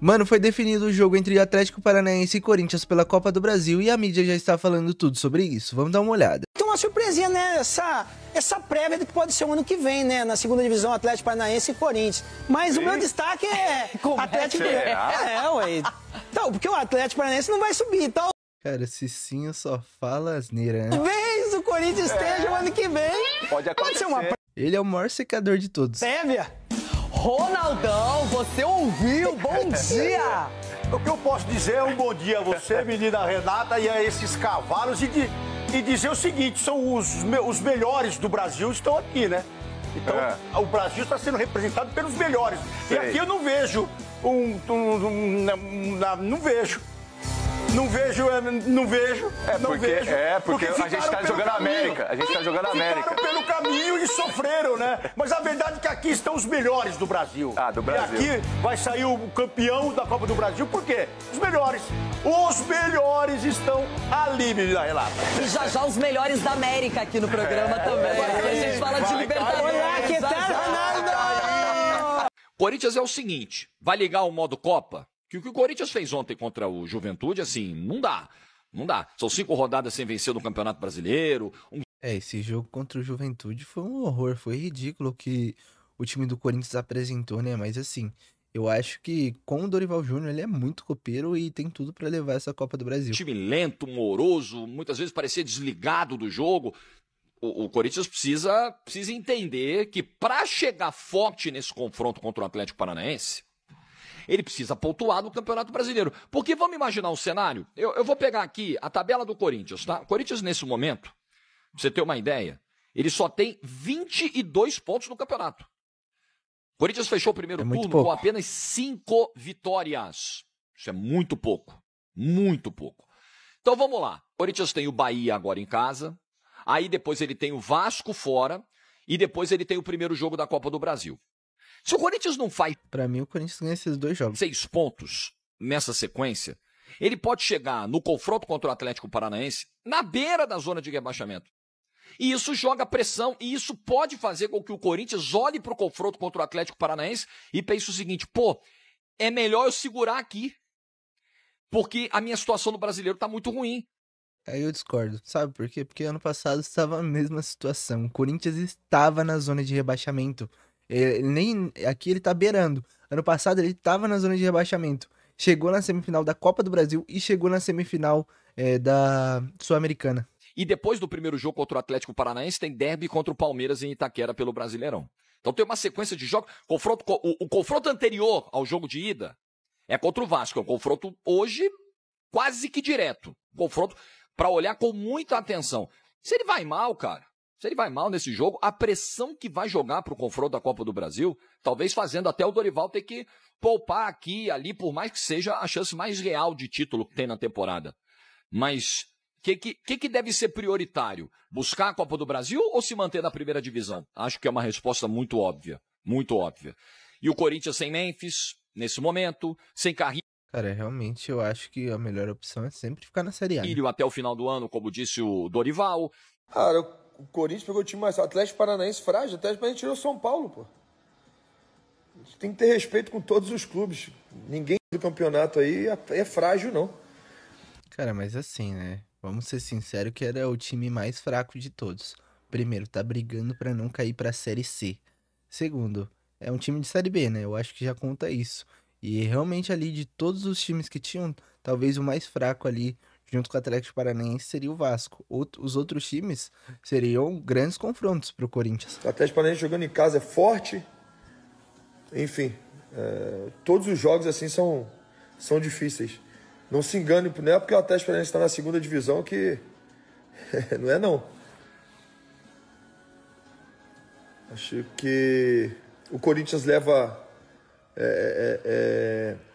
Mano, foi definido o jogo entre Atlético Paranaense e Corinthians pela Copa do Brasil e a mídia já está falando tudo sobre isso. Vamos dar uma olhada. Tem uma surpresinha, né? Essa prévia do que pode ser o ano que vem, né? Na segunda divisão, Atlético Paranaense e Corinthians. Mas o meu destaque é Atlético... Ué. Então, porque o Atlético Paranaense não vai subir, então... Cara, Cicinho só fala asneira, né? Talvez o Corinthians esteja o ano que vem. Pode acontecer. Ele é o maior secador de todos. Prévia. Ronaldão, você ouviu? Bom dia! O que eu posso dizer é um bom dia a você, menina Renata, e a esses cavalos e dizer o seguinte, são os melhores do Brasil estão aqui, né? Então, o Brasil está sendo representado pelos melhores. Sei. E aqui eu não vejo Não vejo. Porque a gente está jogando a América. A gente está jogando a América. Ficaram pelo caminho e sofreram, né? Mas a verdade é que aqui estão os melhores do Brasil. Ah, do Brasil. E aqui vai sair o campeão da Copa do Brasil. Por quê? Os melhores. Os melhores estão ali, menina Renata. E já os melhores da América aqui no programa também. A gente fala de Libertadores. Olha, que tal, Ronaldo? Corinthians é o seguinte, vai ligar o modo Copa? Que o que o Corinthians fez ontem contra o Juventude, assim, não dá. São 5 rodadas sem vencer no Campeonato Brasileiro. Esse jogo contra o Juventude foi um horror. Foi ridículo o que o time do Corinthians apresentou, né? Mas assim, eu acho que com o Dorival Júnior ele é muito copeiro e tem tudo pra levar essa Copa do Brasil. Time lento, moroso, muitas vezes parecia desligado do jogo. O Corinthians precisa entender que pra chegar forte nesse confronto contra o Atlético Paranaense, ele precisa pontuar no Campeonato Brasileiro. Porque vamos imaginar um cenário? Eu vou pegar aqui a tabela do Corinthians, tá? O Corinthians, nesse momento, pra você ter uma ideia, ele só tem 22 pontos no campeonato. O Corinthians fechou o primeiro turno com apenas 5 vitórias. Isso é muito pouco. Muito pouco. Então vamos lá. O Corinthians tem o Bahia agora em casa. Aí depois ele tem o Vasco fora. E depois ele tem o primeiro jogo da Copa do Brasil. Se o Corinthians não faz... Pra mim, o Corinthians ganha esses 2 jogos. 6 pontos nessa sequência, ele pode chegar no confronto contra o Atlético Paranaense na beira da zona de rebaixamento. E isso joga pressão, e isso pode fazer com que o Corinthians olhe para o confronto contra o Atlético Paranaense e pense o seguinte, é melhor eu segurar aqui, porque a minha situação no Brasileiro tá muito ruim. Aí eu discordo, sabe por quê? Porque ano passado estava a mesma situação. O Corinthians estava na zona de rebaixamento. Aqui ele tá beirando. Ano passado ele tava na zona de rebaixamento. Chegou na semifinal da Copa do Brasil e chegou na semifinal da Sul-Americana. E depois do primeiro jogo contra o Atlético Paranaense, tem derby contra o Palmeiras em Itaquera pelo Brasileirão. Então tem uma sequência de jogos. O confronto anterior ao jogo de ida é contra o Vasco. É um confronto hoje quase que direto. Confronto para olhar com muita atenção. Se ele vai mal, cara. Se ele vai mal nesse jogo, a pressão que vai jogar para o confronto da Copa do Brasil, talvez fazendo até o Dorival ter que poupar aqui e ali, por mais que seja a chance mais real de título que tem na temporada. Mas o que deve ser prioritário? Buscar a Copa do Brasil ou se manter na primeira divisão? Acho que é uma resposta muito óbvia. Muito óbvia. E o Corinthians sem Memphis, nesse momento, sem Carrilho. Cara, realmente eu acho que a melhor opção é sempre ficar na Série A. Né? Até o final do ano, como disse o Dorival. Cara, o Corinthians pegou o time mais Atlético Paranaense frágil, Atlético Paranaense tirou São Paulo, pô. A gente tem que ter respeito com todos os clubes. Ninguém do campeonato aí é frágil, não. Cara, mas assim, né? Vamos ser sinceros que era o time mais fraco de todos. Primeiro, tá brigando pra não cair pra Série C. Segundo, é um time de Série B, né? Eu acho que já conta isso. E realmente ali, de todos os times que tinham, talvez o mais fraco ali, junto com o Atlético Paranaense, seria o Vasco. Os outros times seriam grandes confrontos pro Corinthians. O Atlético Paranaense jogando em casa é forte. Enfim, todos os jogos assim são difíceis. Não se engane, não é porque o Atlético Paranaense está na segunda divisão que... não é não. Acho que o Corinthians leva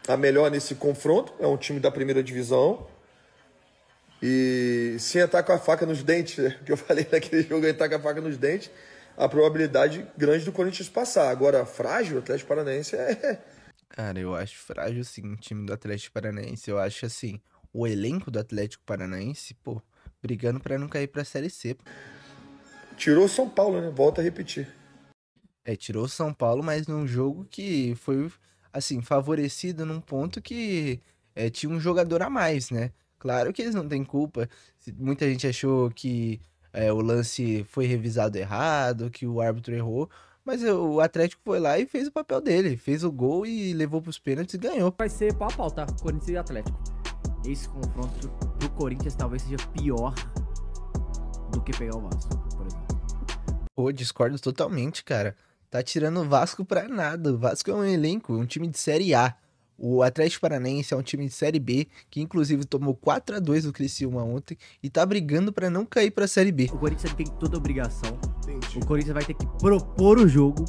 a melhor nesse confronto. É um time da primeira divisão. E sem entrar com a faca nos dentes, né? Que eu falei naquele jogo, entrar com a faca nos dentes, a probabilidade grande do Corinthians passar. Agora, frágil, o Atlético Paranaense Cara, eu acho frágil, sim, o time do Atlético Paranaense. Eu acho, assim, o elenco do Atlético Paranaense, brigando pra não cair pra Série C. Tirou São Paulo, né? Volta a repetir. Tirou São Paulo, mas num jogo que foi assim, favorecido num ponto que tinha um jogador a mais, né? Claro que eles não têm culpa. Muita gente achou que o lance foi revisado errado, que o árbitro errou, mas o Atlético foi lá e fez o papel dele, fez o gol e levou pros pênaltis e ganhou. Vai ser pau a pau, tá? Corinthians e Atlético. Esse confronto pro Corinthians talvez seja pior do que pegar o Vasco, por exemplo. Pô, discordo totalmente, cara. Tá tirando o Vasco pra nada. O Vasco é um elenco, um time de Série A. O Atlético Paranaense é um time de Série B, que inclusive tomou 4-2 do Criciúma ontem e tá brigando pra não cair pra Série B. O Corinthians tem toda a obrigação. Entendi. O Corinthians vai ter que propor o jogo.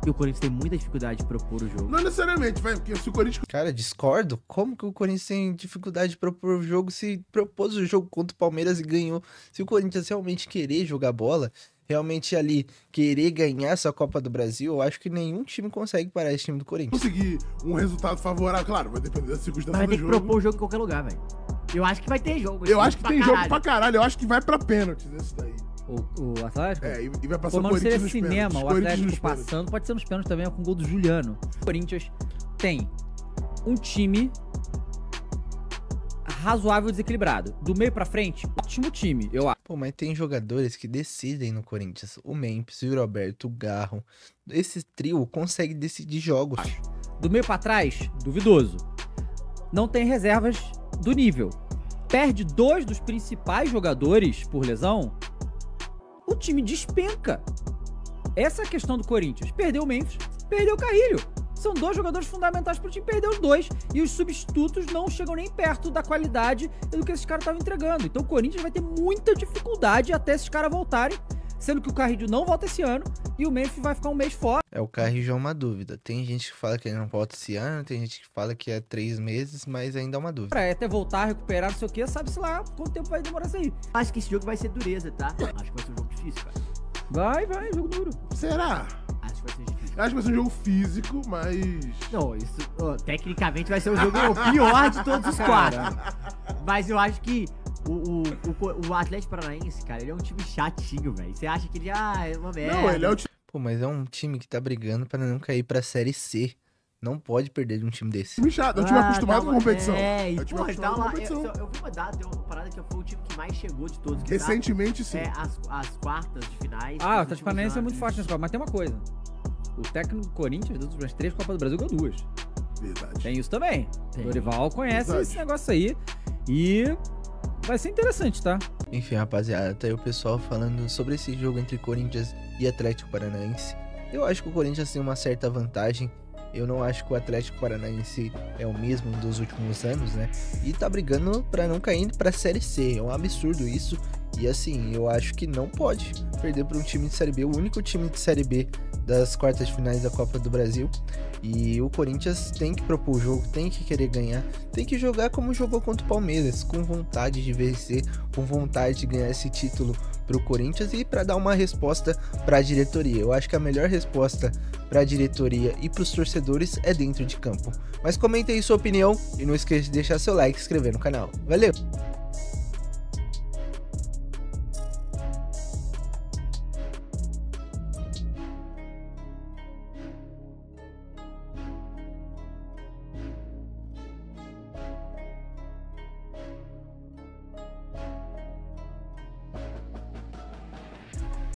E o Corinthians tem muita dificuldade de propor o jogo. Não necessariamente, vai, porque se o Corinthians... Cara, discordo. Como que o Corinthians tem dificuldade de propor o jogo se propôs o jogo contra o Palmeiras e ganhou? Se o Corinthians realmente querer jogar bola, realmente ali querer ganhar essa Copa do Brasil, eu acho que nenhum time consegue parar esse time do Corinthians. Conseguir um resultado favorável, claro, vai depender da circunstância do jogo. Vai ter que propor o jogo em qualquer lugar, velho. Eu acho que vai ter jogo. Eu acho que tem jogo pra caralho. Eu acho que vai pra pênaltis esse daí. O Atlético? E vai passar o Corinthians seria nos cinema, pênaltis. o Atlético passando, pode ser nos pênaltis também, com o gol do Juliano. O Corinthians tem um time razoável desequilibrado. Do meio pra frente, ótimo time, eu acho. Pô, mas tem jogadores que decidem no Corinthians. O Memphis, o Roberto, o Garro. Esse trio consegue decidir jogos. Do meio pra trás, duvidoso. Não tem reservas do nível. Perde 2 dos principais jogadores por lesão, o time despenca. Essa é a questão do Corinthians. Perdeu o Memphis, perdeu o Carrilho. São 2 jogadores fundamentais pro time, perdeu os 2. E os substitutos não chegam nem perto da qualidade do que esses caras estavam entregando. Então o Corinthians vai ter muita dificuldade até esses caras voltarem. Sendo que o Carrilho não volta esse ano e o Memphis vai ficar um mês fora. O Carrilho é uma dúvida. Tem gente que fala que ele não volta esse ano, tem gente que fala que é 3 meses, mas ainda é uma dúvida. Até voltar, recuperar, não sei o que, sabe-se lá quanto tempo vai demorar isso aí. Acho que esse jogo vai ser dureza, tá? Acho que vai ser um jogo difícil, cara. Vai, jogo duro. Será? Acho que vai ser difícil. Acho que vai ser um jogo físico, mas... Não, isso tecnicamente vai ser o jogo pior de todos os 4. Mas eu acho que o Atlético Paranaense, cara, ele é um time chatinho, velho. Você acha que ele é uma merda? Não, ele é o time... Pô, mas é um time que tá brigando pra não cair pra Série C. Não pode perder de um time desse. Time chato, é um time acostumado com competição. E porra, tá lá. Eu vi uma data, deu uma parada que foi o time que mais chegou de todos. Recentemente, sim. As quartas de finais. O Atlético Paranaense é muito forte nessa Copa, mas tem uma coisa. O técnico do Corinthians, das últimas 3 Copas do Brasil, ganhou 2. Verdade. Tem isso também. O Dorival conhece esse negócio aí. E vai ser interessante, tá? Enfim, rapaziada, tá aí o pessoal falando sobre esse jogo entre Corinthians e Atlético Paranaense. Eu acho que o Corinthians tem uma certa vantagem. Eu não acho que o Atlético Paranaense é o mesmo dos últimos anos, né? E tá brigando pra não cair pra Série C. É um absurdo isso. E assim, eu acho que não pode perder pra um time de Série B. O único time de Série B das quartas de finais da Copa do Brasil. E o Corinthians tem que propor o jogo, tem que querer ganhar, tem que jogar como jogou contra o Palmeiras, com vontade de vencer, com vontade de ganhar esse título pro Corinthians e para dar uma resposta para a diretoria. Eu acho que a melhor resposta para a diretoria e para os torcedores é dentro de campo. Mas comenta aí sua opinião e não esqueça de deixar seu like e se inscrever no canal. Valeu!